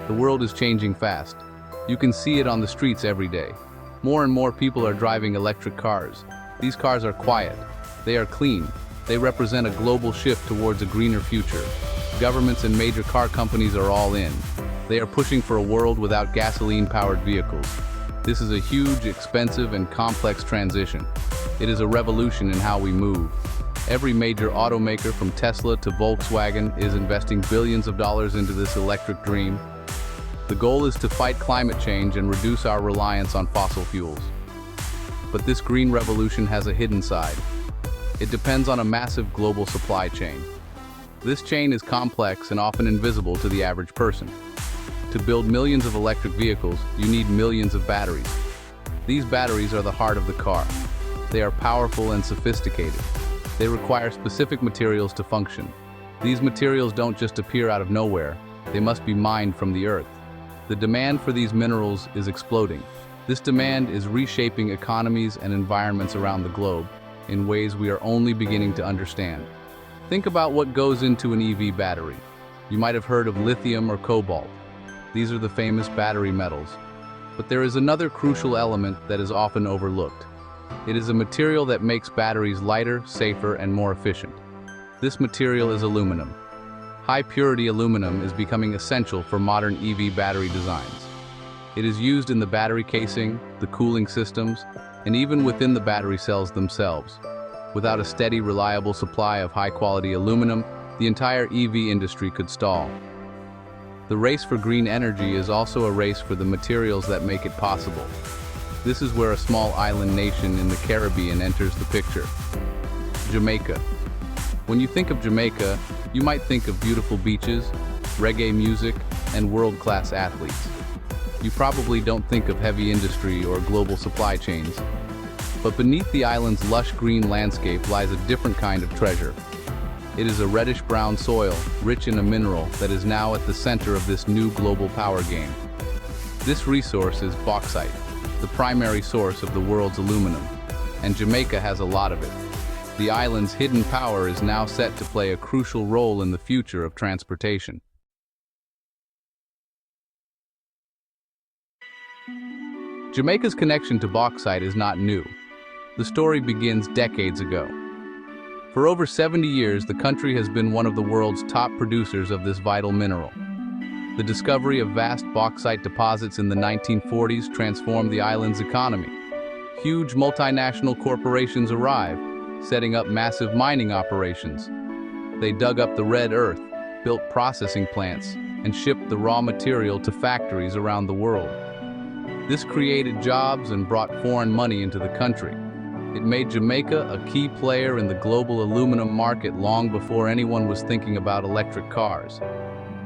The world is changing fast. You can see it on the streets every day. More and more people are driving electric cars. These cars are quiet. They are clean. They represent a global shift towards a greener future. Governments and major car companies are all in. They are pushing for a world without gasoline-powered vehicles. This is a huge, expensive, and complex transition. It is a revolution in how we move. Every major automaker from Tesla to Volkswagen is investing billions of dollars into this electric dream. The goal is to fight climate change and reduce our reliance on fossil fuels. But this green revolution has a hidden side. It depends on a massive global supply chain. This chain is complex and often invisible to the average person. To build millions of electric vehicles, you need millions of batteries. These batteries are the heart of the car. They are powerful and sophisticated. They require specific materials to function. These materials don't just appear out of nowhere. They must be mined from the earth. The demand for these minerals is exploding. This demand is reshaping economies and environments around the globe in ways we are only beginning to understand. Think about what goes into an EV battery. You might have heard of lithium or cobalt. These are the famous battery metals. But there is another crucial element that is often overlooked. It is a material that makes batteries lighter, safer, and more efficient. This material is aluminum. High-purity aluminum is becoming essential for modern EV battery designs. It is used in the battery casing, the cooling systems, and even within the battery cells themselves. Without a steady, reliable supply of high-quality aluminum, the entire EV industry could stall. The race for green energy is also a race for the materials that make it possible. This is where a small island nation in the Caribbean enters the picture. Jamaica. When you think of Jamaica, you might think of beautiful beaches, reggae music, and world-class athletes. You probably don't think of heavy industry or global supply chains. But beneath the island's lush green landscape lies a different kind of treasure. It is a reddish-brown soil, rich in a mineral that is now at the center of this new global power game. This resource is bauxite, the primary source of the world's aluminum, and Jamaica has a lot of it. The island's hidden power is now set to play a crucial role in the future of transportation. Jamaica's connection to bauxite is not new. The story begins decades ago. For over 70 years, the country has been one of the world's top producers of this vital mineral. The discovery of vast bauxite deposits in the 1940s transformed the island's economy. Huge multinational corporations arrived, setting up massive mining operations. They dug up the red earth, built processing plants, and shipped the raw material to factories around the world. This created jobs and brought foreign money into the country. It made Jamaica a key player in the global aluminum market long before anyone was thinking about electric cars.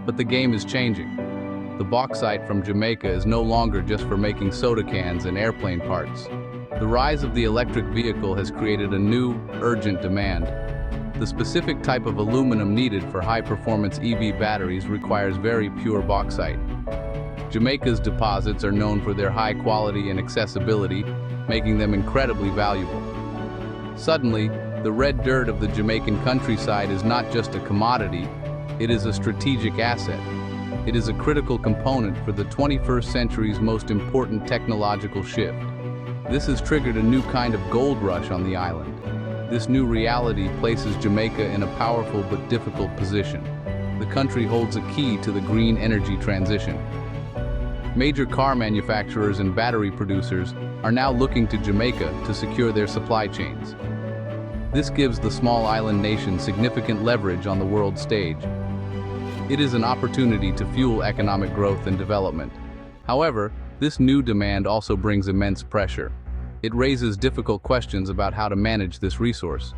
But the game is changing. The bauxite from Jamaica is no longer just for making soda cans and airplane parts. The rise of the electric vehicle has created a new, urgent demand. The specific type of aluminum needed for high-performance EV batteries requires very pure bauxite. Jamaica's deposits are known for their high quality and accessibility, making them incredibly valuable. Suddenly, the red dirt of the Jamaican countryside is not just a commodity, it is a strategic asset. It is a critical component for the 21st century's most important technological shift. This has triggered a new kind of gold rush on the island. This new reality places Jamaica in a powerful but difficult position. The country holds a key to the green energy transition. Major car manufacturers and battery producers are now looking to Jamaica to secure their supply chains. This gives the small island nation significant leverage on the world stage. It is an opportunity to fuel economic growth and development. However, this new demand also brings immense pressure. It raises difficult questions about how to manage this resource.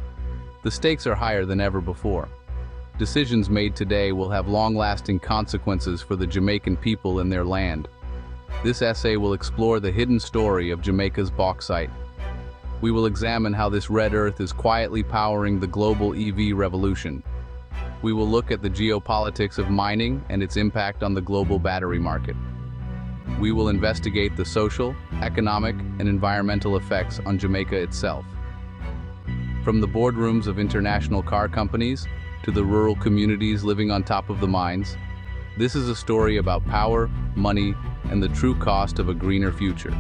The stakes are higher than ever before. Decisions made today will have long-lasting consequences for the Jamaican people and their land. This essay will explore the hidden story of Jamaica's bauxite. We will examine how this red earth is quietly powering the global EV revolution. We will look at the geopolitics of mining and its impact on the global battery market. We will investigate the social, economic, and environmental effects on Jamaica itself. From the boardrooms of international car companies to the rural communities living on top of the mines, This is a story about power, money, and the true cost of a greener future.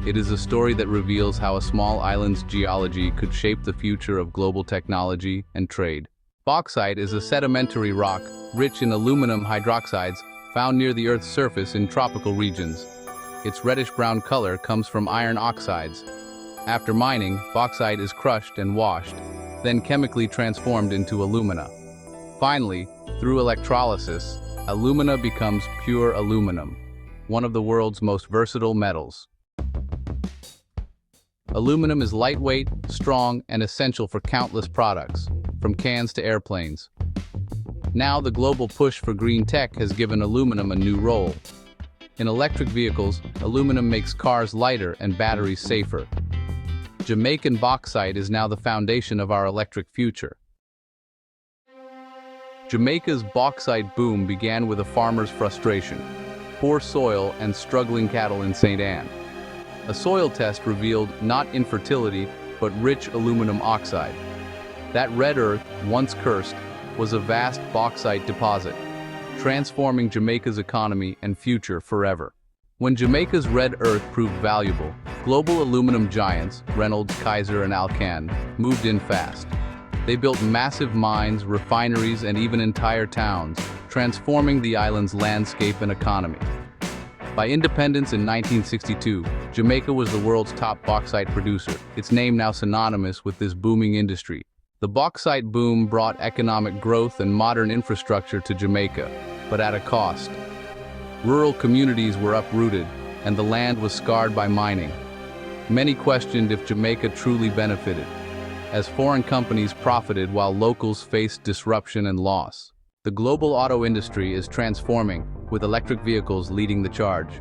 It is a story that reveals how a small island's geology could shape the future of global technology and trade. Bauxite is a sedimentary rock rich in aluminum hydroxides found near the Earth's surface in tropical regions. Its reddish-brown color comes from iron oxides. After mining, bauxite is crushed and washed, then chemically transformed into alumina. Finally, through electrolysis, alumina becomes pure aluminum, one of the world's most versatile metals. Aluminum is lightweight, strong, and essential for countless products, from cans to airplanes. Now, the global push for green tech has given aluminum a new role. In electric vehicles, aluminum makes cars lighter and batteries safer. Jamaican bauxite is now the foundation of our electric future. Jamaica's bauxite boom began with a farmer's frustration: poor soil and struggling cattle in St. Anne. A soil test revealed not infertility, but rich aluminum oxide. That red earth, once cursed, was a vast bauxite deposit, transforming Jamaica's economy and future forever. When Jamaica's red earth proved valuable, global aluminum giants, Reynolds, Kaiser, and Alcan, moved in fast. They built massive mines, refineries, and even entire towns, transforming the island's landscape and economy. By independence in 1962, Jamaica was the world's top bauxite producer, its name now synonymous with this booming industry. The bauxite boom brought economic growth and modern infrastructure to Jamaica, but at a cost. Rural communities were uprooted, and the land was scarred by mining. Many questioned if Jamaica truly benefited, as foreign companies profited while locals faced disruption and loss. The global auto industry is transforming, with electric vehicles leading the charge.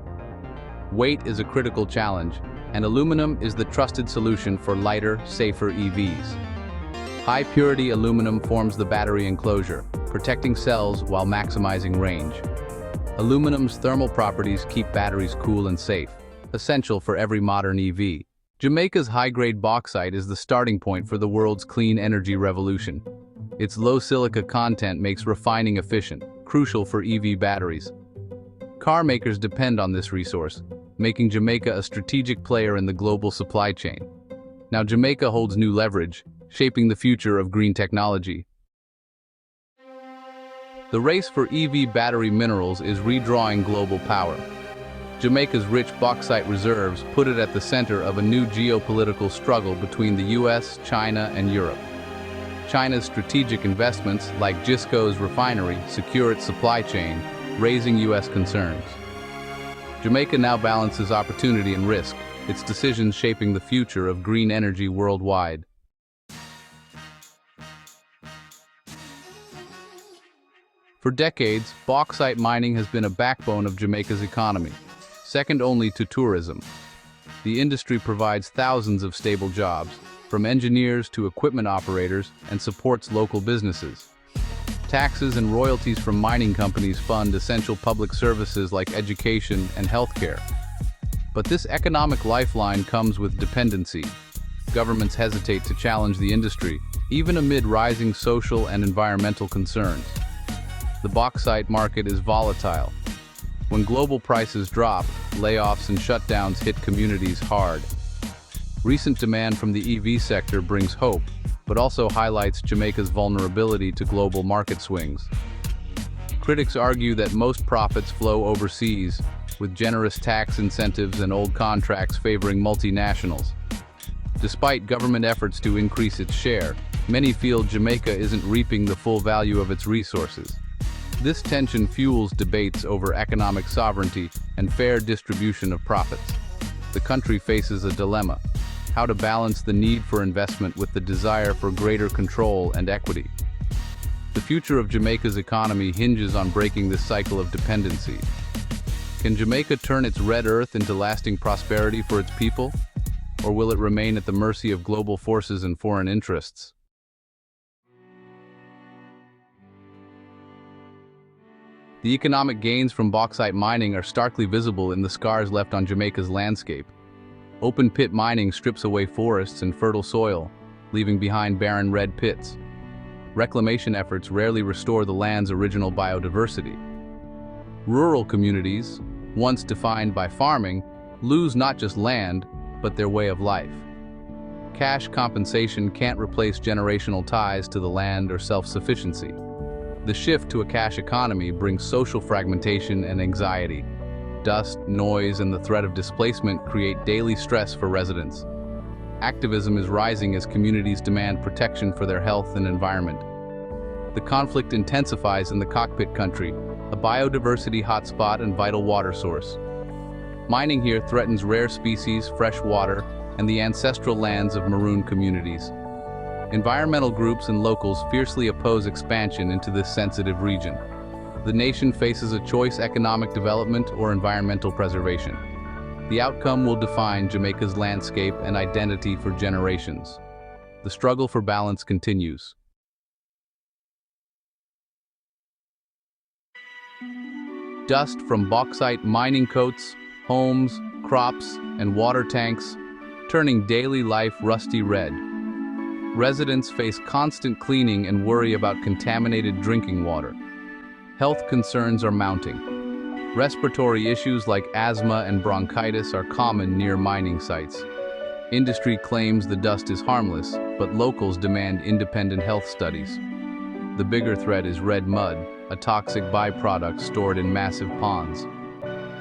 Weight is a critical challenge, and aluminum is the trusted solution for lighter, safer EVs. High-purity aluminum forms the battery enclosure, protecting cells while maximizing range. Aluminum's thermal properties keep batteries cool and safe, essential for every modern EV. Jamaica's high-grade bauxite is the starting point for the world's clean energy revolution. Its low silica content makes refining efficient, crucial for EV batteries. Car makers depend on this resource, making Jamaica a strategic player in the global supply chain. Now Jamaica holds new leverage, shaping the future of green technology. The race for EV battery minerals is redrawing global power. Jamaica's rich bauxite reserves put it at the center of a new geopolitical struggle between the US, China, and Europe. China's strategic investments, like Jisco's refinery, secure its supply chain, raising US concerns. Jamaica now balances opportunity and risk, its decisions shaping the future of green energy worldwide. For decades, bauxite mining has been a backbone of Jamaica's economy, second only to tourism. The industry provides thousands of stable jobs, from engineers to equipment operators, and supports local businesses. Taxes and royalties from mining companies fund essential public services like education and healthcare. But this economic lifeline comes with dependency. Governments hesitate to challenge the industry, even amid rising social and environmental concerns. The bauxite market is volatile. When global prices drop, layoffs and shutdowns hit communities hard. Recent demand from the EV sector brings hope, but also highlights Jamaica's vulnerability to global market swings. Critics argue that most profits flow overseas, with generous tax incentives and old contracts favoring multinationals. Despite government efforts to increase its share, many feel Jamaica isn't reaping the full value of its resources. This tension fuels debates over economic sovereignty and fair distribution of profits. The country faces a dilemma: how to balance the need for investment with the desire for greater control and equity. The future of Jamaica's economy hinges on breaking this cycle of dependency. Can Jamaica turn its red earth into lasting prosperity for its people? Or will it remain at the mercy of global forces and foreign interests? The economic gains from bauxite mining are starkly visible in the scars left on Jamaica's landscape. Open-pit mining strips away forests and fertile soil, leaving behind barren red pits. Reclamation efforts rarely restore the land's original biodiversity. Rural communities, once defined by farming, lose not just land, but their way of life. Cash compensation can't replace generational ties to the land or self-sufficiency. The shift to a cash economy brings social fragmentation and anxiety. Dust, noise, and the threat of displacement create daily stress for residents. Activism is rising as communities demand protection for their health and environment. The conflict intensifies in the cockpit country, a biodiversity hotspot and vital water source. Mining here threatens rare species, fresh water, and the ancestral lands of maroon communities. Environmental groups and locals fiercely oppose expansion into this sensitive region. The nation faces a choice: economic development or environmental preservation. The outcome will define Jamaica's landscape and identity for generations. The struggle for balance continues. Dust from bauxite mining coats homes, crops, and water tanks, turning daily life rusty red. Residents face constant cleaning and worry about contaminated drinking water. Health concerns are mounting. Respiratory issues like asthma and bronchitis are common near mining sites. Industry claims the dust is harmless, but locals demand independent health studies. The bigger threat is red mud, a toxic byproduct stored in massive ponds.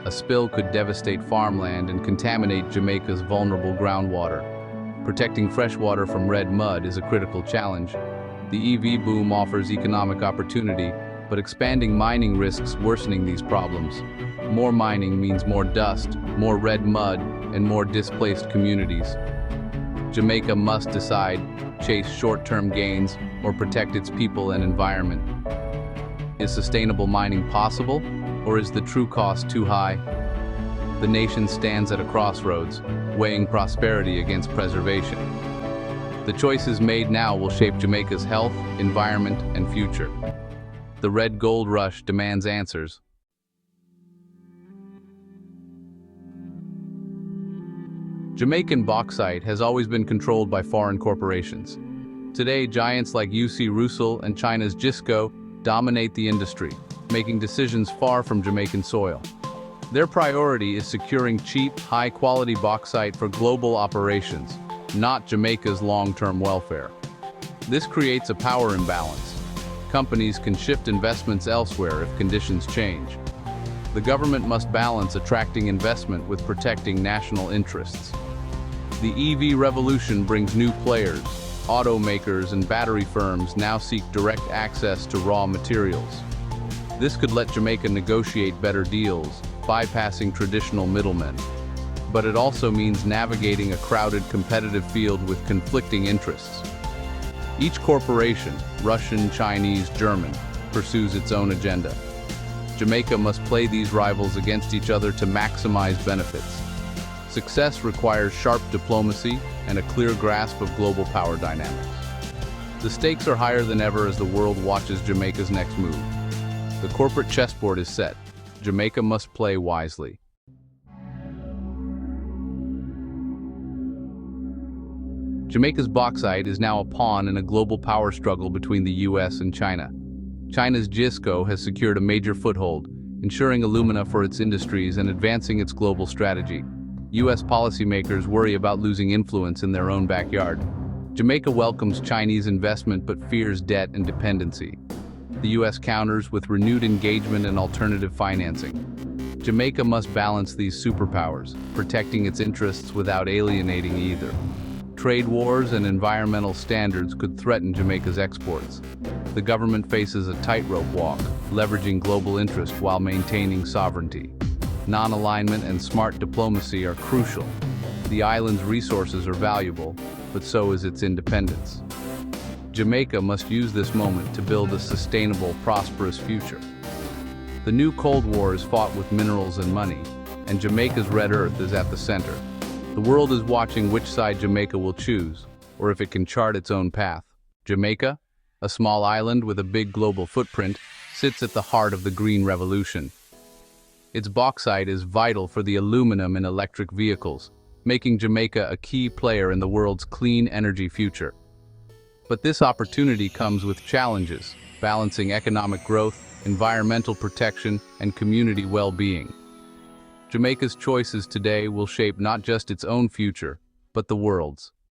A spill could devastate farmland and contaminate Jamaica's vulnerable groundwater. Protecting freshwater from red mud is a critical challenge. The EV boom offers economic opportunity, but expanding mining risks worsening these problems. More mining means more dust, more red mud, and more displaced communities. Jamaica must decide: chase short-term gains or protect its people and environment. Is sustainable mining possible, or is the true cost too high? The nation stands at a crossroads, weighing prosperity against preservation. The choices made now will shape Jamaica's health, environment, and future. The red gold rush demands answers. Jamaican bauxite has always been controlled by foreign corporations. Today, giants like UC Rusal and China's Jisco dominate the industry, making decisions far from Jamaican soil. Their priority is securing cheap, high-quality bauxite for global operations, not Jamaica's long-term welfare. This creates a power imbalance. Companies can shift investments elsewhere if conditions change. The government must balance attracting investment with protecting national interests. The EV revolution brings new players. Automakers and battery firms now seek direct access to raw materials. This could let Jamaica negotiate better deals, bypassing traditional middlemen. But it also means navigating a crowded, competitive field with conflicting interests. Each corporation, Russian, Chinese, German, pursues its own agenda. Jamaica must play these rivals against each other to maximize benefits. Success requires sharp diplomacy and a clear grasp of global power dynamics. The stakes are higher than ever as the world watches Jamaica's next move. The corporate chessboard is set. Jamaica must play wisely. Jamaica's bauxite is now a pawn in a global power struggle between the US and China. China's Jisco has secured a major foothold, ensuring alumina for its industries and advancing its global strategy. US policymakers worry about losing influence in their own backyard. Jamaica welcomes Chinese investment but fears debt and dependency. The US counters with renewed engagement and alternative financing. Jamaica must balance these superpowers, protecting its interests without alienating either. Trade wars and environmental standards could threaten Jamaica's exports. The government faces a tightrope walk, leveraging global interest while maintaining sovereignty. Non-alignment and smart diplomacy are crucial. The island's resources are valuable, but so is its independence. Jamaica must use this moment to build a sustainable, prosperous future. The new Cold War is fought with minerals and money, and Jamaica's red earth is at the center. The world is watching which side Jamaica will choose, or if it can chart its own path. Jamaica, a small island with a big global footprint, sits at the heart of the Green Revolution. Its bauxite is vital for the aluminum in electric vehicles, making Jamaica a key player in the world's clean energy future. But this opportunity comes with challenges, balancing economic growth, environmental protection, and community well-being. Jamaica's choices today will shape not just its own future, but the world's.